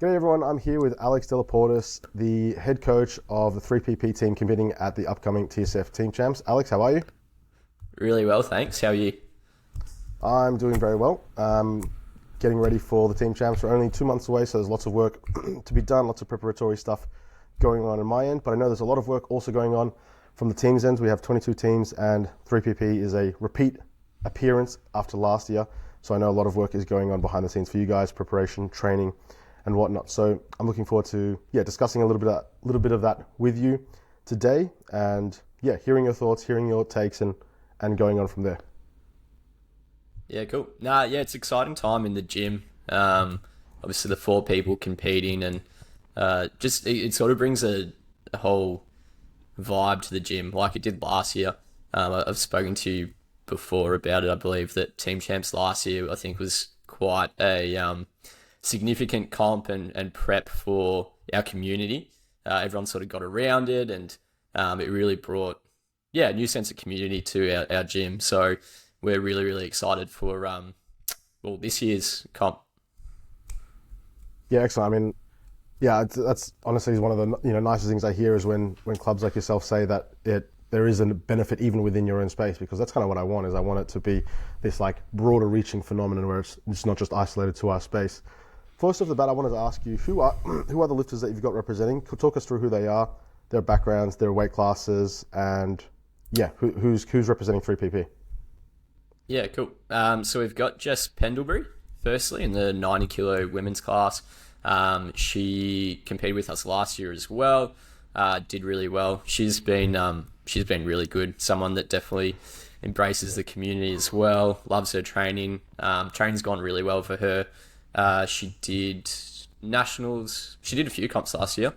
G'day everyone, I'm here with Alex Dellaportas, the head coach of the 3PP team competing at the upcoming TSF Team Champs. Alex, how are you? Really well, thanks. How are you? I'm doing very well. Getting ready for the Team Champs. We're only 2 months away, so there's lots of work to be done, lots of preparatory stuff going on my end, but I know there's a lot of work also going on from the team's end. We have 22 teams and 3PP is a repeat appearance after last year, so I know a lot of work is going on behind the scenes for you guys, preparation, training, and whatnot. So I'm looking forward to discussing a little bit of that with you today, and hearing your thoughts, hearing your takes, and going on from there. Yeah, cool. It's an exciting time in the gym. Obviously the 4 people competing, and it sort of brings a whole vibe to the gym like it did last year. I've spoken to you before about it. I believe that Team Champs last year, I think, was quite a significant comp and prep for our community. Everyone sort of got around it, and it really brought a new sense of community to our gym. So we're really, really excited for this year's comp. Yeah, excellent. I mean, that's honestly one of the nicest things I hear is when clubs like yourself say that there is a benefit even within your own space, because that's kind of what I want. I want it to be this like broader reaching phenomenon where it's not just isolated to our space. First off the bat, I wanted to ask you who are the lifters that you've got representing? Talk us through who they are, their backgrounds, their weight classes, and who's representing 3PP. Yeah, cool. So we've got Jess Pendlebury, firstly, in the 90 kilo women's class. She competed with us last year as well. Did really well. She's been really good. Someone that definitely embraces the community as well. Loves her training. Training's gone really well for her. She did nationals. She did a few comps last year.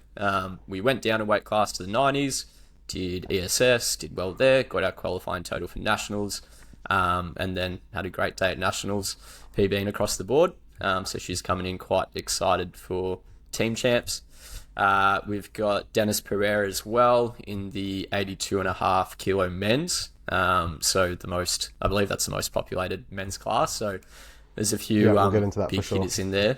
We went down a weight class to the 90s. Did ESS. Did well there. Got our qualifying total for nationals. And then had a great day at nationals, PBing across the board. So she's coming in quite excited for Team Champs. We've got Dennis Pereira as well in the 82.5 kilo men's. So I believe that's the most populated men's class. So there's a few we'll get into that big for sure. hitters in there.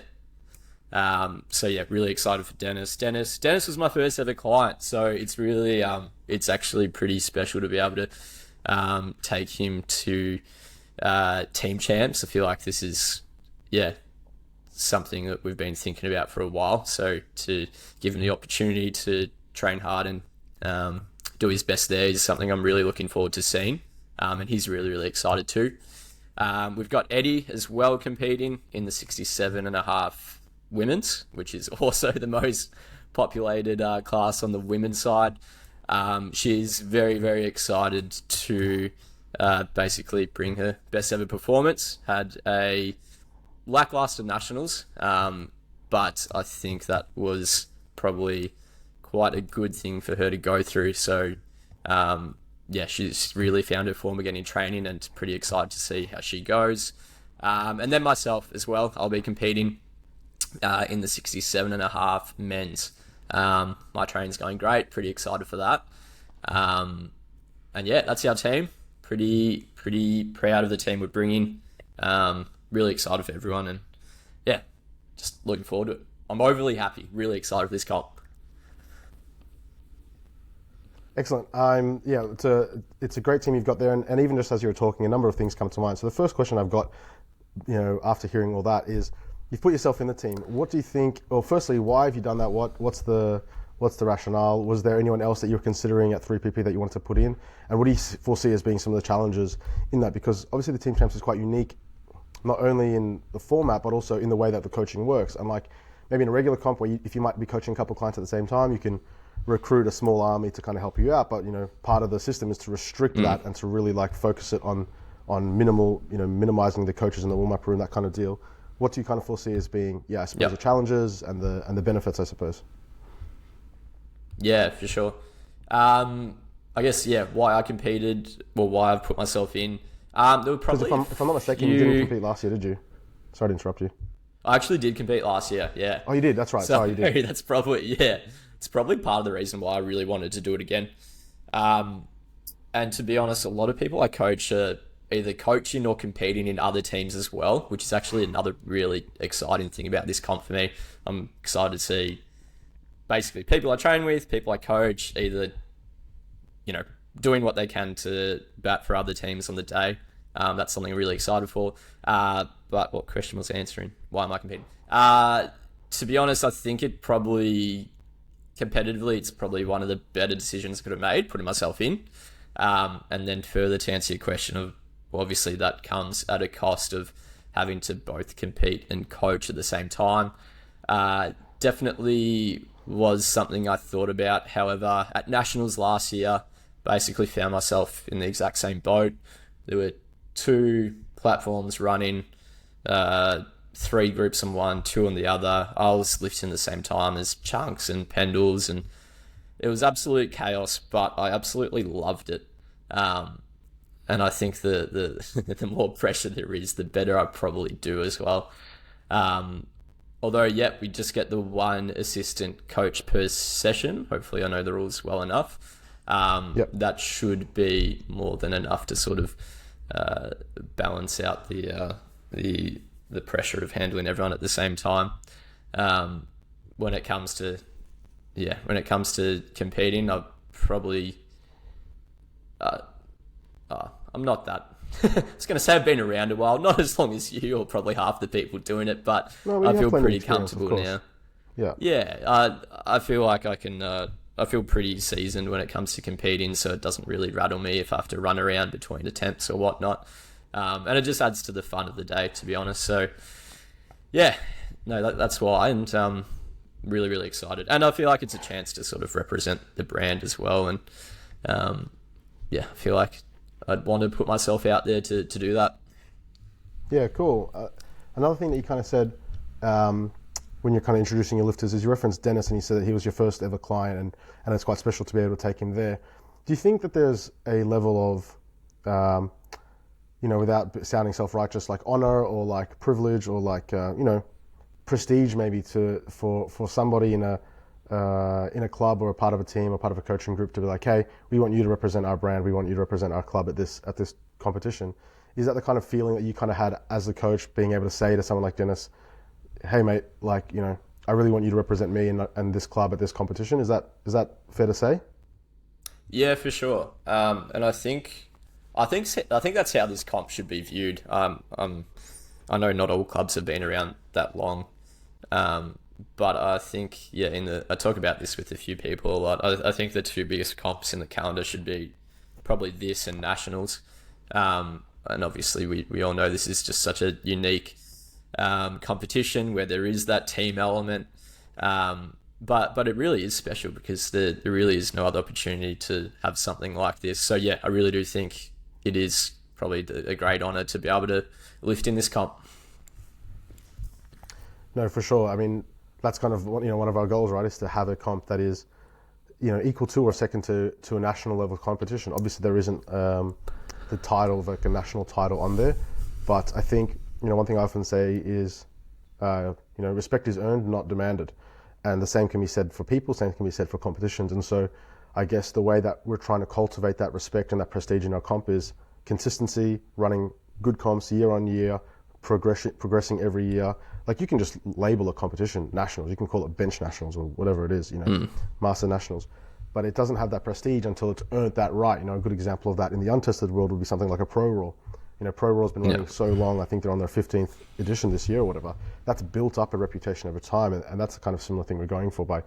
Really excited for Dennis. Dennis was my first ever client, so it's really it's actually pretty special to be able to take him to Team Champs. I feel like this is something that we've been thinking about for a while. So to give him the opportunity to train hard and do his best there is something I'm really looking forward to seeing. And he's really, really excited too. We've got Eddie as well competing in the 67.5 women's, which is also the most populated class on the women's side. She's very, very excited to basically bring her best ever performance. Had a lackluster nationals, but I think that was probably quite a good thing for her to go through. So she's really found her form again in training, and pretty excited to see how she goes. And then myself as well, I'll be competing in the 67.5 men's. My training's going great, pretty excited for that. That's our team. Pretty proud of the team we're bringing. Really excited for everyone, and just looking forward to it. I'm overly happy, really excited for this comp. Excellent. It's a great team you've got there, and even just as you were talking, a number of things come to mind. So the first question I've got, after hearing all that is, you've put yourself in the team. What do you think? Well, firstly, why have you done that? What's the rationale? Was there anyone else that you were considering at 3PP that you wanted to put in? And what do you foresee as being some of the challenges in that? Because obviously the Team Champs is quite unique, not only in the format, but also in the way that the coaching works. Unlike maybe in a regular comp where if you might be coaching a couple of clients at the same time, you can recruit a small army to kind of help you out. But, part of the system is to restrict that and to really focus it on minimal, minimizing the coaches in the warm-up room, that kind of deal. What do you kind of foresee as being, the challenges and the benefits, I suppose? Yeah, for sure. I guess, why I competed, why I've put myself in. There were probably if I'm not mistaken, you didn't compete last year, did you? Sorry to interrupt you. I actually did compete last year, yeah. Oh, you did? That's right. So, Sorry, you did. That's probably, it's probably part of the reason why I really wanted to do it again. And to be honest, a lot of people I coach are either coaching or competing in other teams as well, which is actually another really exciting thing about this comp for me. I'm excited to see basically people I train with, people I coach, either, doing what they can to bat for other teams on the day. That's something I'm really excited for. But what question was answering? Why am I competing? To be honest, I think competitively, it's probably one of the better decisions I could have made, putting myself in. And then further to answer your question of, obviously that comes at a cost of having to both compete and coach at the same time. Definitely was something I thought about. However, at Nationals last year, basically found myself in the exact same boat. There were 2 platforms running, 3 groups on one, 2 on the other. I was lifting the same time as Chunks and Pendles, and it was absolute chaos, but I absolutely loved it. And I think the the more pressure there is, the better I probably do as well. Although, we just get the 1 assistant coach per session. Hopefully I know the rules well enough. That should be more than enough to sort of balance out the pressure of handling everyone at the same time. When it comes to competing, I probably I'm not that. I was going to say I've been around a while, not as long as you or probably half the people doing it, but I feel pretty comfortable now. I feel like I can. I feel pretty seasoned when it comes to competing, so it doesn't really rattle me if I have to run around between attempts or whatnot. And it just adds to the fun of the day, to be honest. So, that's why, and really, really excited. And I feel like it's a chance to sort of represent the brand as well. And I feel like I'd want to put myself out there to do that. Yeah, cool. Another thing that you kind of said when you're kind of introducing your lifters is you referenced Dennis, and he said that he was your first ever client, and it's quite special to be able to take him there. Do you think that there's a level of, without sounding self-righteous, like honor or like privilege or like, prestige maybe for somebody in a club or a part of a team or part of a coaching group to be like, hey, we want you to represent our brand, we want you to represent our club at this competition? Is that the kind of feeling that you kind of had as the coach, being able to say to someone like Dennis, hey mate, I really want you to represent me and this club at this competition? Is that fair to say? Yeah, for sure. And I think that's how this comp should be viewed. I know not all clubs have been around that long, but I think I talk about this with a few people a lot. I think the 2 biggest comps in the calendar should be probably this and Nationals. And obviously we all know this is just such a unique competition where there is that team element, but it really is special because there really is no other opportunity to have something like this. So I really do think it is probably a great honor to be able to lift in this comp. No, for sure. I mean, that's kind of one of our goals, right? Is to have a comp that is equal to or second to a national level competition. Obviously, there isn't the title of like a national title on there, but I think one thing I often say is, respect is earned, not demanded. And the same can be said for people, same can be said for competitions. And so I guess the way that we're trying to cultivate that respect and that prestige in our comp is consistency, running good comps year on year, progressing every year. Like you can just label a competition nationals, you can call it bench nationals or whatever it is, master nationals. But it doesn't have that prestige until it's earned that right. A good example of that in the untested world would be something like a pro roll. Pro Raw's been running so long. I think they're on their 15th edition this year or whatever. That's built up a reputation over time, and that's the kind of similar thing we're going for by,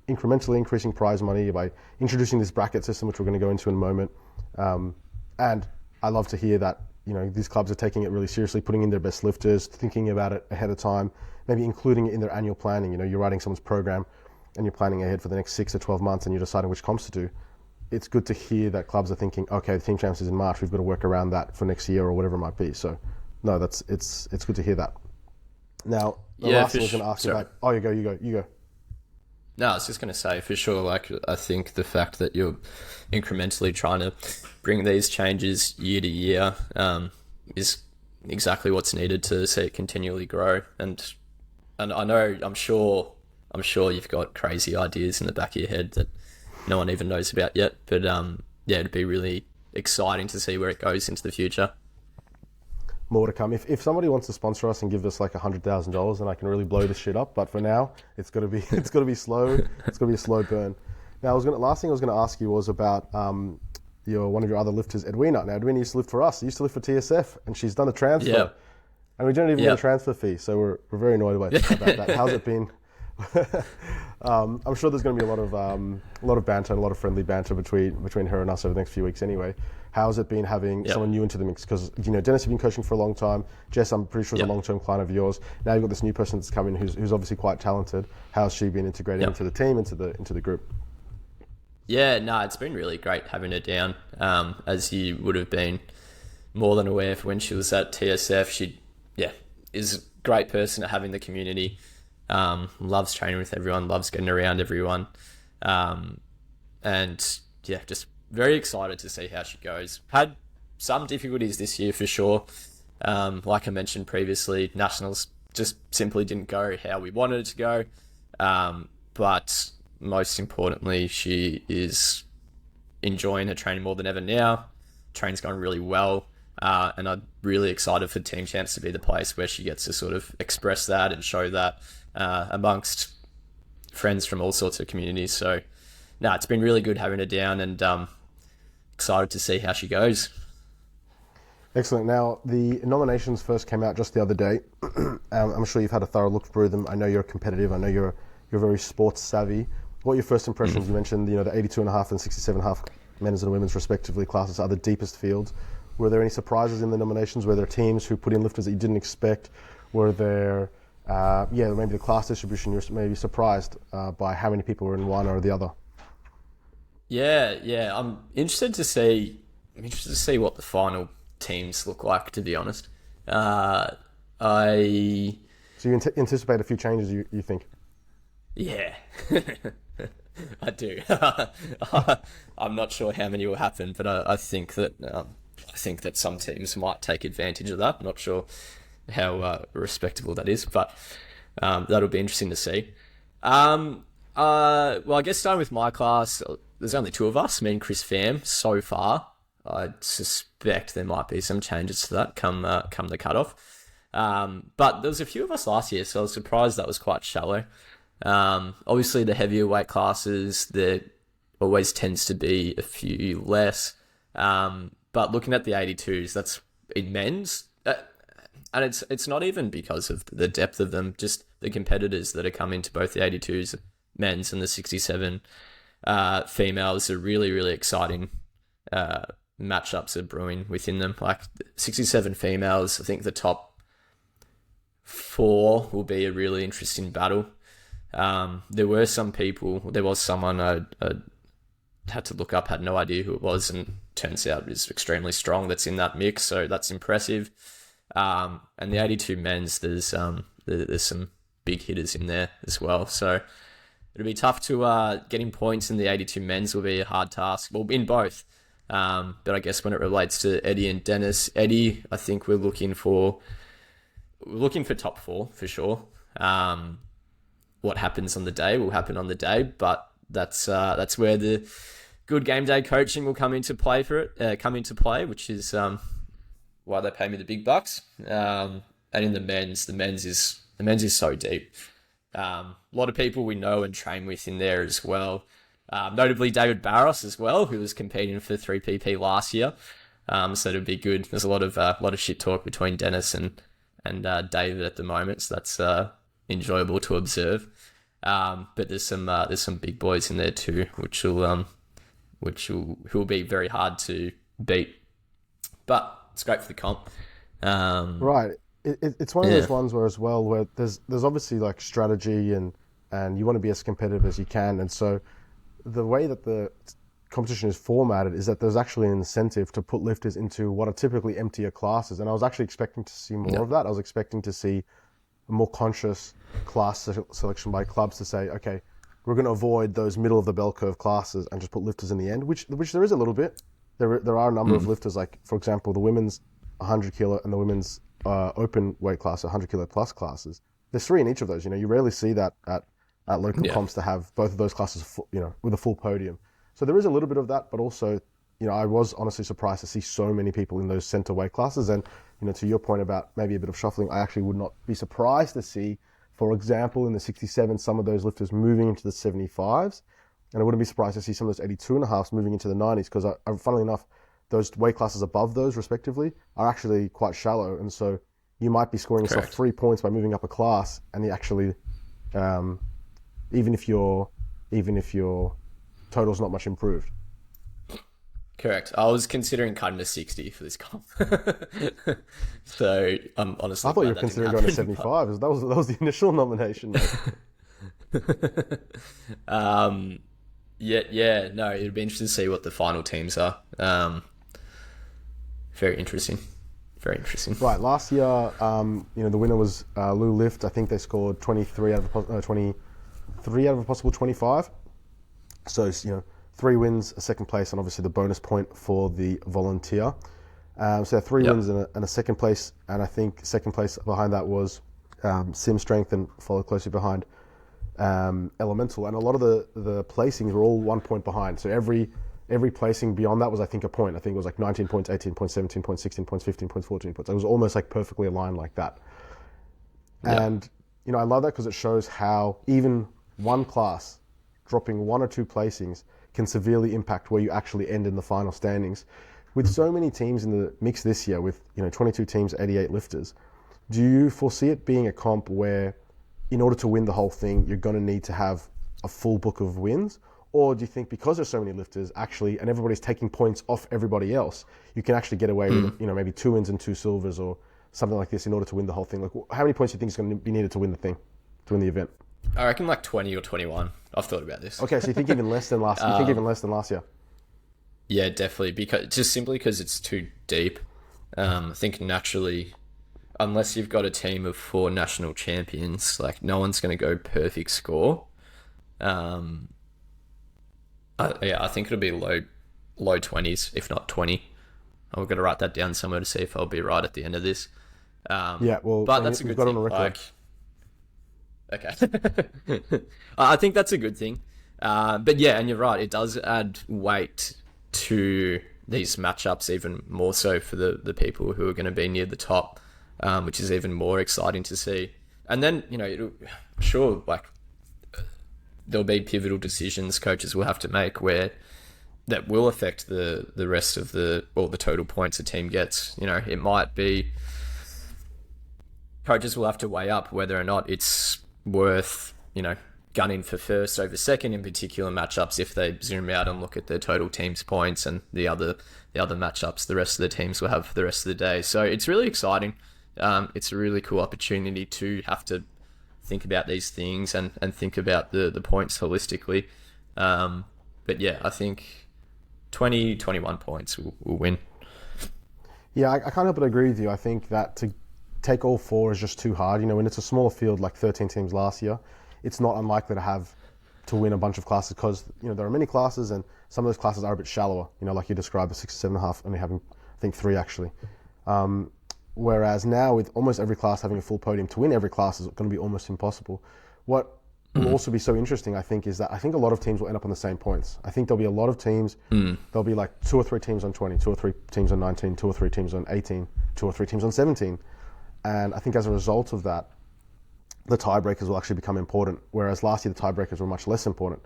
incrementally increasing prize money, by introducing this bracket system, which we're going to go into in a moment. And I love to hear that, these clubs are taking it really seriously, putting in their best lifters, thinking about it ahead of time, maybe including it in their annual planning. You're writing someone's program and you're planning ahead for the next 6 to 12 months and you're deciding which comps to do. It's good to hear that clubs are thinking, okay, the Team Champs is in March, we've got to work around that for next year or whatever it might be. So, no, it's good to hear that. Now, the last thing I was going to ask you about... Oh, you go. No, I was just going to say, for sure, I think the fact that you're incrementally trying to bring these changes year to year is exactly what's needed to see it continually grow. And I know, I'm sure you've got crazy ideas in the back of your head that no one even knows about yet. But it'd be really exciting to see where it goes into the future. More to come. If somebody wants to sponsor us and give us like $100,000, then I can really blow this shit up. But for now, it's got to be slow. It's got to be a slow burn. Now, last thing I was going to ask you was about one of your other lifters, Edwina. Now, Edwina used to lift for us. She used to lift for TSF, and she's done a transfer. Yeah. And we don't even get a transfer fee, so we're very annoyed about that. How's it been? I'm sure there's going to be a lot of banter and a lot of friendly banter between her and us over the next few weeks anyway. How's it been having someone new into the mix? Because, Dennis, you've been coaching for a long time. Jess, I'm pretty sure is a long-term client of yours. Now you've got this new person that's come in who's obviously quite talented. How's she been integrated into the team, into the group? Yeah, no, it's been really great having her down. As you would have been more than aware for when she was at TSF, she is a great person to have in the community. Loves training with everyone, loves getting around everyone. Just very excited to see how she goes. Had some difficulties this year for sure. Like I mentioned previously, Nationals just simply didn't go how we wanted it to go. But most importantly, she is enjoying her training more than ever now. Training's going really well. And I'm really excited for Team Champs to be the place where she gets to sort of express that and show that amongst friends from all sorts of communities. So, it's been really good having her down, and excited to see how she goes. Excellent. Now, the nominations first came out just the other day. I'm sure you've had a thorough look through them. I know you're competitive. I know you're very sports savvy. What are your first impressions? You mentioned the 82.5 and 67.5 men's and women's respectively classes are the deepest fields. Were there any surprises in the nominations? Were there teams who put in lifters that you didn't expect? Were there, maybe the class distribution, you're maybe surprised by how many people were in one or the other? Yeah. I'm interested to see what the final teams look like, to be honest. So you anticipate a few changes, you think? Yeah. I do. I'm not sure how many will happen, but I think that some teams might take advantage of that. I'm not sure how respectable that is, but that'll be interesting to see. Well, I guess starting with my class, there's only two of us, me and Chris Pham, so far. I suspect there might be some changes to that come the cutoff. But there was a few of us last year, so I was surprised that was quite shallow. Obviously, the heavier weight classes, there always tends to be a few less. But looking at the 82s, that's in men's, and it's not even because of the depth of them, just the competitors that are coming to both the 82s men's and the 67 females are really, really exciting matchups are brewing within them. Like 67 females, I think the top 4 will be a really interesting battle. There was someone I had to look up, had no idea who it was, and turns out is extremely strong that's in that mix, so that's impressive. And the 82 men's, there's some big hitters in there as well, so it'll be tough to getting points in the 82 men's will be a hard task, well, in both. But I guess when it relates to Eddie and Dennis, Eddie, I think we're looking for top 4 for sure. What happens on the day will happen on the day, but that's where the good game day coaching will come into play which is why they pay me the big bucks. And in the men's is so deep. A lot of people we know and train with in there as well. Notably David Barros as well, who was competing for 3PP last year. So it'll be good. There's a lot of shit talk between Dennis and David at the moment, so that's enjoyable to observe. But there's some big boys in there too, who will be very hard to beat. But it's great for the comp. Right. It's one of those ones where there's obviously like strategy and you want to be as competitive as you can, and so the way that the competition is formatted is that there's actually an incentive to put lifters into what are typically emptier classes, and I was actually expecting to see more of that. I was expecting to see a more conscious class selection by clubs to say, okay, we're going to avoid those middle of the bell curve classes and just put lifters in the end, which there is a little bit. There are a number of lifters, like for example the women's 100 kilo and the women's open weight class 100 kilo plus classes. There's 3 in each of those. You rarely see that at local comps to have both of those classes with a full podium. So there is a little bit of that, but also I was honestly surprised to see so many people in those center weight classes. And, to your point about maybe a bit of shuffling, I actually would not be surprised to see, for example, in the 67, some of those lifters moving into the 75s. And I wouldn't be surprised to see some of those 82.5s moving into the 90s, because funnily enough, those weight classes above those, respectively, are actually quite shallow. And so you might be scoring yourself 3 points by moving up a class, and you actually, even if your total's not much improved. Correct. I was considering cutting to 60 for this comp. So I'm honestly. I thought you were considering going to 75. That was the initial nomination. Yeah. No, it'd be interesting to see what the final teams are. Very interesting. Very interesting. Right. Last year, the winner was Lou Lift. I think they scored 23 out of a possible 25. So 3 wins, a second place, and obviously the bonus point for the volunteer. So 3 wins and a second place, and I think second place behind that was Sim Strength, and followed closely behind Elemental. And a lot of the placings were all 1 point behind. So every placing beyond that was, I think, a point. I think it was like 19 points, 18 points, 17 points, 16 points, 15 points, 14 points. It was almost like perfectly aligned like that. And I love that because it shows how even one class dropping 1 or 2 placings can severely impact where you actually end in the final standings. With so many teams in the mix this year, with 22 teams, 88 lifters, do you foresee it being a comp where, in order to win the whole thing, you're going to need to have a full book of wins? Or do you think because there's so many lifters actually, and everybody's taking points off everybody else, you can actually get away with maybe 2 wins and 2 silvers or something like this in order to win the whole thing? Like, how many points do you think is going to be needed to win the event? I reckon like 20 or 21. I've thought about this. Okay, so you think even less than last? You think even less than last year? Yeah, definitely. Simply because it's too deep. I think naturally, unless you've got a team of 4 national champions, like no one's going to go perfect score. I think it'll be low 20s, if not 20. I'm going to write that down somewhere to see if I'll be right at the end of this. But that's a good thing. Okay. I think that's a good thing. But yeah, and you're right. It does add weight to these matchups, even more so for the people who are going to be near the top, which is even more exciting to see. And then, sure, like there'll be pivotal decisions coaches will have to make that will affect the rest of the total points a team gets. It might be coaches will have to weigh up whether or not it's worth, gunning for first over second in particular matchups if they zoom out and look at their total team's points, and the other matchups the rest of the teams will have for the rest of the day. So it's really exciting. It's a really cool opportunity to have to think about these things and think about the points holistically. But yeah, I think 21 points will win. Yeah, I can't help but agree with you. I think that to take all 4 is just too hard. When it's a smaller field like 13 teams last year, it's not unlikely to win a bunch of classes because, there are many classes and some of those classes are a bit shallower, like you described, the 6 or 7.5, only having, I think, 3 actually. Whereas now with almost every class having a full podium, to win every class is going to be almost impossible. What will also be so interesting, I think, is that I think a lot of teams will end up on the same points. I think there'll be a lot of teams, there'll be like 2 or 3 teams on 20, 2 or 3 teams on 19, 2 or 3 teams on 18, 2 or 3 teams on 17. And I think as a result of that, the tiebreakers will actually become important. Whereas last year, the tiebreakers were much less important.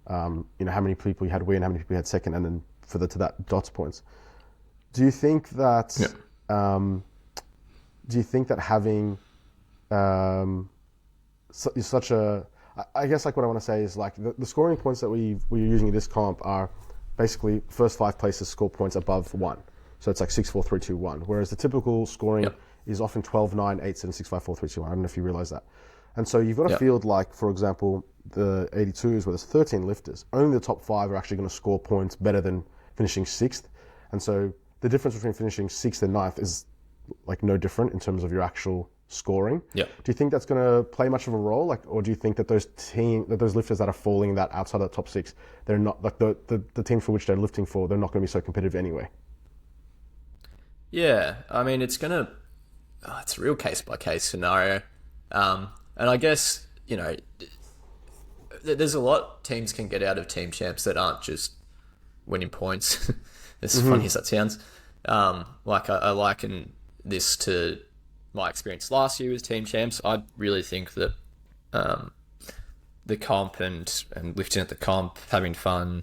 How many people you had win, how many people you had second, and then further to that, dots points. Do you think that having such a, I guess like what I want to say is like the scoring points that we're using in this comp are basically first 5 places score points above 1. So it's like 6, 4, 3, 2, 1. Whereas the typical scoring is often 12, 9, 8, 7, 6, 5, 4, 3, 2, 1. I don't know if you realize that. And so you've got a field like, for example, the 82s where there's 13 lifters. Only the top 5 are actually going to score points better than finishing 6th. And so the difference between finishing 6th and 9th is like no different in terms of your actual scoring. Do you think that's going to play much of a role? Like, or do you think that those lifters that are falling that outside of the top 6, they're not like the team for which they're lifting for, they're not going to be so competitive anyway? Yeah, I mean, it's a real case by case scenario. And I guess, there's a lot teams can get out of Team Champs that aren't just winning points. as funny as that sounds. Like I liken this to my experience last year with Team Champs. I really think that the comp and lifting at the comp, having fun,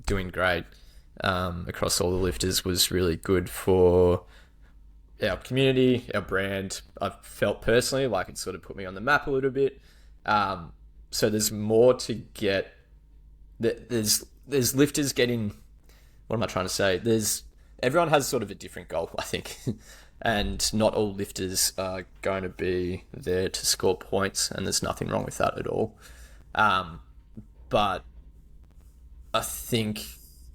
doing great across all the lifters was really good for our community, our brand. I felt personally like it sort of put me on the map a little bit. So there's more to get. There's lifters getting. What am I trying to say? Everyone has sort of a different goal, I think, and not all lifters are going to be there to score points, and there's nothing wrong with that at all. But I think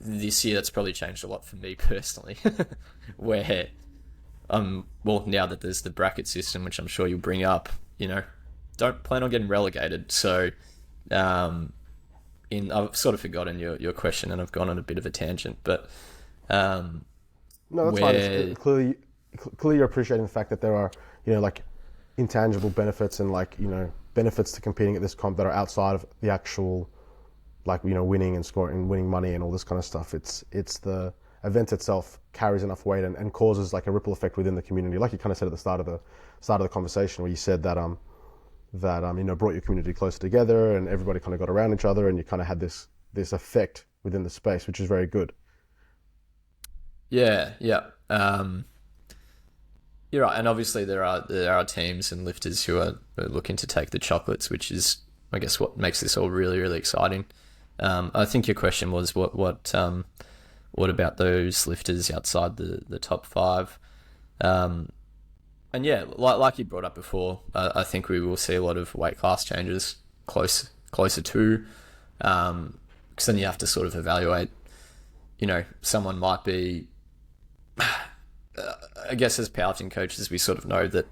this year that's probably changed a lot for me personally, where well, now that there's the bracket system, which I'm sure you'll bring up, don't plan on getting relegated. So, I've sort of forgotten your question, and I've gone on a bit of a tangent, but no, that's fine. It's clearly you're appreciating the fact that there are, like intangible benefits and like, benefits to competing at this comp that are outside of the actual, like, winning and scoring and winning money and all this kind of stuff. It's the event itself carries enough weight and causes like a ripple effect within the community. Like you kind of said at the start of the conversation, where you said that brought your community closer together and everybody kind of got around each other and you kind of had this effect within the space, which is very good. Yeah. You're right, and obviously there are teams and lifters who are looking to take the chocolates, which is, I guess, what makes this all really, really exciting. I think your question was what about those lifters outside the top five? And yeah, like you brought up before, I think we will see a lot of weight class changes closer to, because then you have to sort of evaluate. Someone might be. I guess as powerlifting coaches, we sort of know that,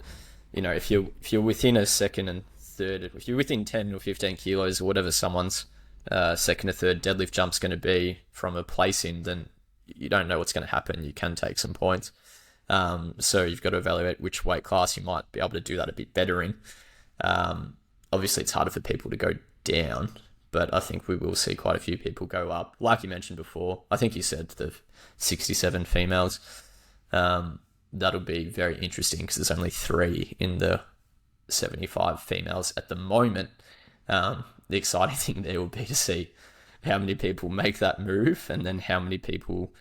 if you're within a second and third, if you're within 10 or 15 kilos or whatever someone's second or third deadlift jump's going to be from a placing, then you don't know what's going to happen. You can take some points. So you've got to evaluate which weight class you might be able to do that a bit better in. Obviously, it's harder for people to go down, but I think we will see quite a few people go up. Like you mentioned before, I think you said the 67 females. That'll be very interesting because there's only 3 in the 75 females at the moment. The exciting thing there will be to see how many people make that move, and then how many people,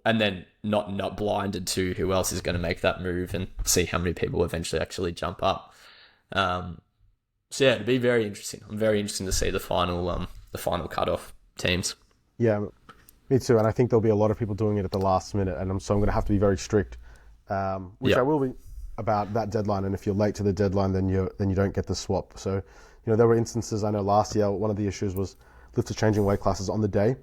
and then not blinded to who else is going to make that move, and see how many people eventually actually jump up. So yeah, it'll be very interesting. I'm very interested to see the final cutoff teams. Yeah, me too. And I think there'll be a lot of people doing it at the last minute, and so I'm going to have to be very strict, which I will be about that deadline. And if you're late to the deadline, then you don't get the swap. So, there were instances. I know last year one of the issues was lifters changing weight classes on the day,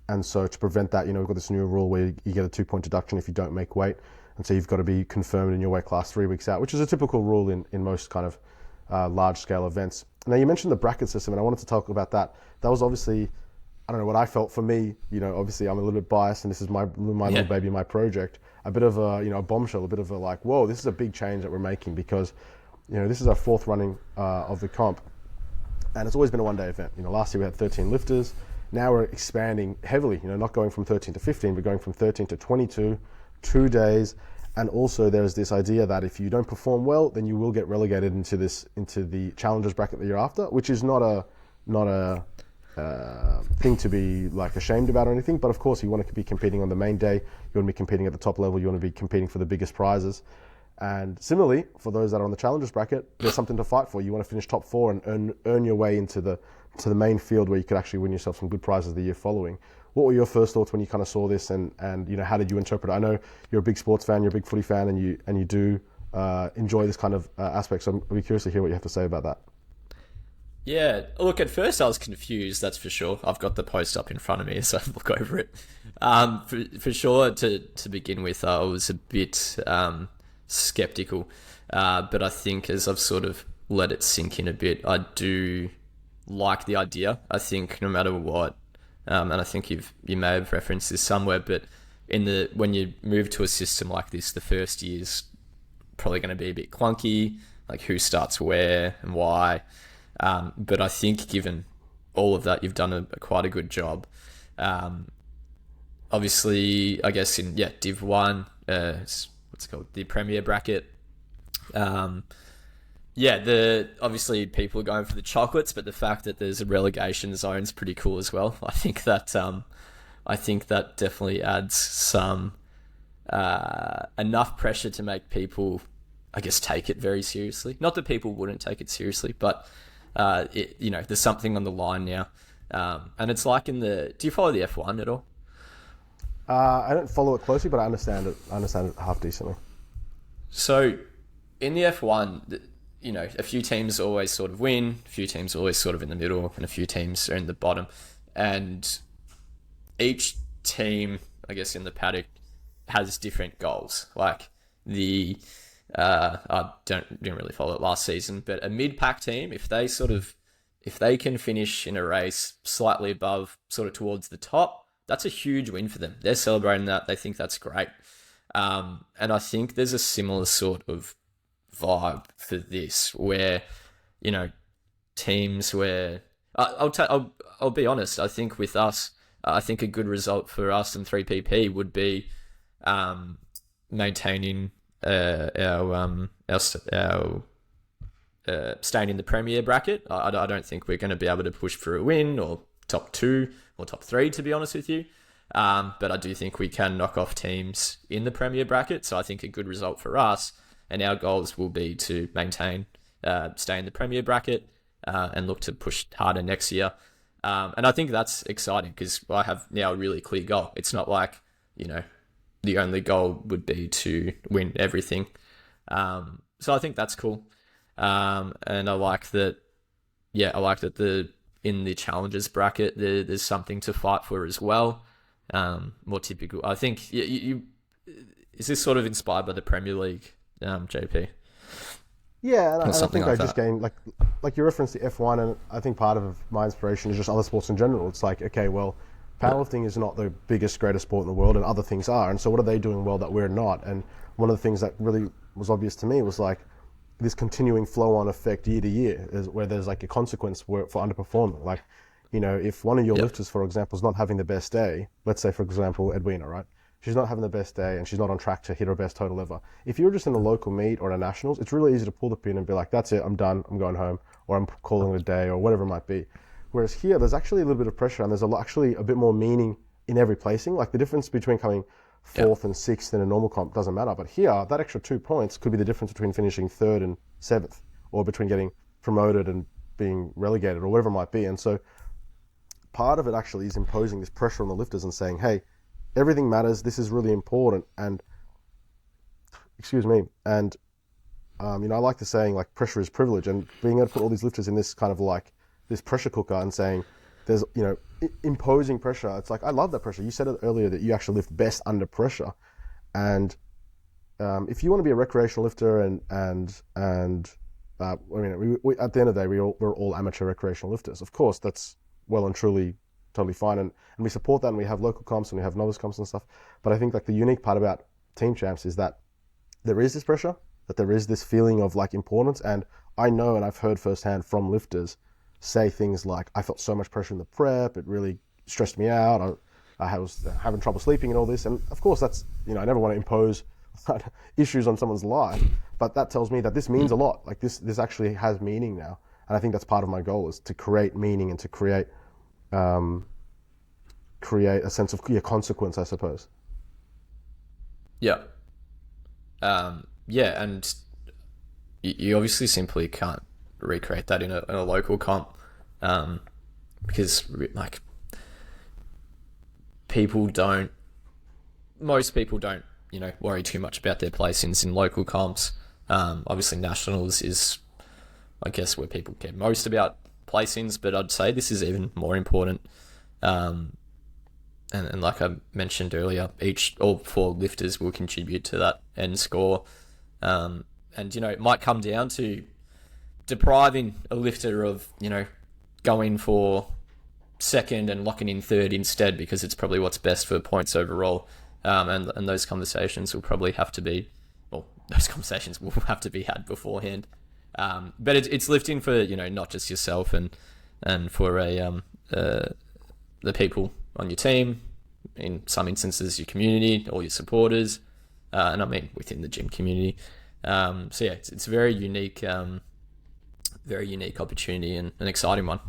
and so to prevent that, we've got this new rule where you get a 2-point deduction if you don't make weight, and so you've got to be confirmed in your weight class 3 weeks out, which is a typical rule in most kind of large scale events. Now you mentioned the bracket system, and I wanted to talk about that. That was obviously, I don't know what I felt for me, obviously I'm a little bit biased and this is my little baby, my project, a bit of a bombshell, a bit of a like, whoa, this is a big change that we're making, because, this is our 4th running of the comp, and it's always been a one-day event. Last year we had 13 lifters. Now we're expanding heavily, not going from 13 to 15, but going from 13 to 22, 2 days. And also there's this idea that if you don't perform well, then you will get relegated into the challengers bracket the year after, which is not a thing to be like ashamed about or anything. But of course, you want to be competing on the main day. You want to be competing at the top level. You want to be competing for the biggest prizes. And similarly, for those that are on the challengers bracket, there's something to fight for. You want to finish top 4 and earn your way into the main field where you could actually win yourself some good prizes the year following. What were your first thoughts when you kind of saw this, and how did you interpret it? I know you're a big sports fan, you're a big footy fan, and you do enjoy this kind of aspect. So I'd be curious to hear what you have to say about that. Yeah, look, at first I was confused, that's for sure. I've got the post up in front of me, so I'll look over it. For sure, to begin with, I was a bit skeptical, but I think as I've sort of let it sink in a bit, I do like the idea. I think no matter what, and I think you may have referenced this somewhere, but when you move to a system like this, the first year's probably going to be a bit clunky, like who starts where and why. But I think given all of that, you've done quite a good job. obviously, I guess in Div 1, what's it called, the Premier bracket. The obviously people are going for the chocolates, but the fact that there's a relegation zone is pretty cool as well. I think that definitely adds some enough pressure to make people, I guess, take it very seriously. Not that people wouldn't take it seriously, but there's something on the line now. And it's like do you follow the F1 at all? I don't follow it closely, but I understand it. I understand it half decently. So in the F1, a few teams always sort of win, a few teams always sort of in the middle, and a few teams are in the bottom. And each team, I guess, in the paddock has different goals. Like I didn't really follow it last season, but a mid-pack team, if they can finish in a race slightly above, sort of towards the top, that's a huge win for them. They're celebrating that. They think that's great. And I think there's a similar sort of vibe for this, where, teams where I'll be honest. I think with us, I think a good result for us in 3PP would be maintaining our staying in the Premier bracket. I don't think we're going to be able to push for a win or top 2 or top 3, to be honest with you. But I do think we can knock off teams in the Premier bracket. So I think a good result for us, and our goals will be to maintain, stay in the Premier bracket, and look to push harder next year. And I think that's exciting because I have now a really clear goal. It's not like, the only goal would be to win everything. So I think that's cool. And I like that. Yeah, I like that in the challenges bracket, there's something to fight for as well. More typical. I think is this sort of inspired by the Premier League, JP? Yeah, and I something think like I just that. gained, like you referenced the F1, and I think part of my inspiration is just other sports in general. It's like, okay, well, powerlifting is not the biggest, greatest sport in the world, and other things are. And so what are they doing well that we're not? And one of the things that really was obvious to me was like this continuing flow-on effect year to year, where there's like a consequence for underperforming. Like, if one of your lifters, for example, is not having the best day, let's say, for example, Edwina, right? She's not having the best day and she's not on track to hit her best total ever. If you're just in a local meet or a nationals, it's really easy to pull the pin and be like, that's it, I'm done, I'm going home, or I'm calling it a day, or whatever it might be. Whereas here, there's actually a little bit of pressure, and there's actually a bit more meaning in every placing. Like the difference between coming 4th and 6th in a normal comp doesn't matter. But here, that extra 2 points could be the difference between finishing 3rd and 7th, or between getting promoted and being relegated, or whatever it might be. And so part of it actually is imposing this pressure on the lifters and saying, hey, everything matters, this is really important. And I like the saying, like, pressure is privilege, and being able to put all these lifters in this kind of like this pressure cooker and saying there's, imposing pressure. It's like, I love that pressure. You said it earlier that you actually lift best under pressure. And if you want to be a recreational lifter we, at the end of the day, we're all amateur recreational lifters. Of course, that's well and truly totally fine. And we support that, and we have local comps and we have novice comps and stuff. But I think like the unique part about Team Champs is that there is this pressure, that there is this feeling of like importance. And I know, and I've heard firsthand from lifters say things like, I felt so much pressure in the prep, it really stressed me out, I was having trouble sleeping and all this. And of course that's, I never want to impose issues on someone's life, but that tells me that this means a lot. Like this actually has meaning now. And I think that's part of my goal, is to create meaning and to create a sense of consequence, I suppose. Yeah. And you obviously simply can't recreate that in a local comp, because like most people don't worry too much about their placings in local comps. Obviously nationals is, I guess, where people care most about placings, but I'd say this is even more important. And like I mentioned earlier, all 4 lifters will contribute to that end score. And it might come down to depriving a lifter of, going for 2nd and locking in 3rd instead, because it's probably what's best for points overall. And those conversations will probably have to be, those conversations will have to be had beforehand. But it's lifting for, not just yourself and for the people on your team, in some instances your community or your supporters, and I mean within the gym community. So yeah, it's a very unique opportunity and an exciting one.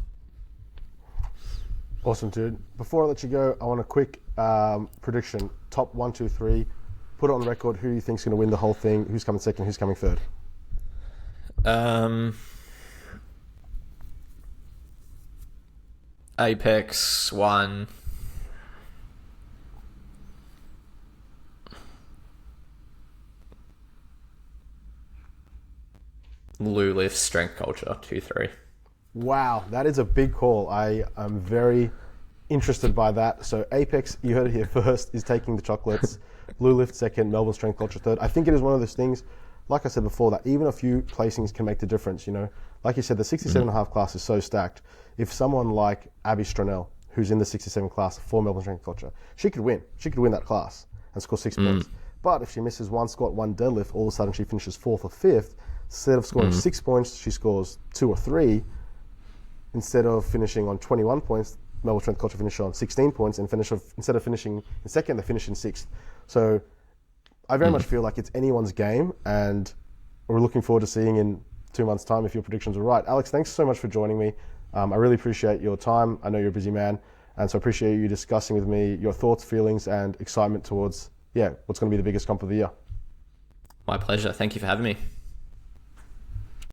Awesome, dude. Before I let you go, I want a quick prediction. Top 1, 2, 3. Put it on record. Who you think's going to win the whole thing? Who's coming second? Who's coming third? Apex 1. Lou Lift Strength Culture 2, 3. Wow, that is a big call. I am very interested by that. So Apex, you heard it here first, is taking the chocolates. Blue Lift second, Melbourne Strength Culture third. I think it is one of those things, like I said before, that even a few placings can make the difference. You know, like you said, the 67.5 class is so stacked. If someone like Abby Stronell, who's in the 67 class for Melbourne Strength Culture, she could win. She could win that class and score 6 points. But if she misses one squat, one deadlift, all of a sudden she finishes 4th or 5th. Instead of scoring 6 points, she scores 2 or 3. Instead of finishing on 21 points, Melbourne Strength Culture finish on 16 points, and instead of finishing in second, they finish in 6th. So I very much feel like it's anyone's game, and we're looking forward to seeing in 2 months' time if your predictions are right. Alex, thanks so much for joining me. I really appreciate your time. I know you're a busy man, and so I appreciate you discussing with me your thoughts, feelings, and excitement towards what's going to be the biggest comp of the year. My pleasure. Thank you for having me.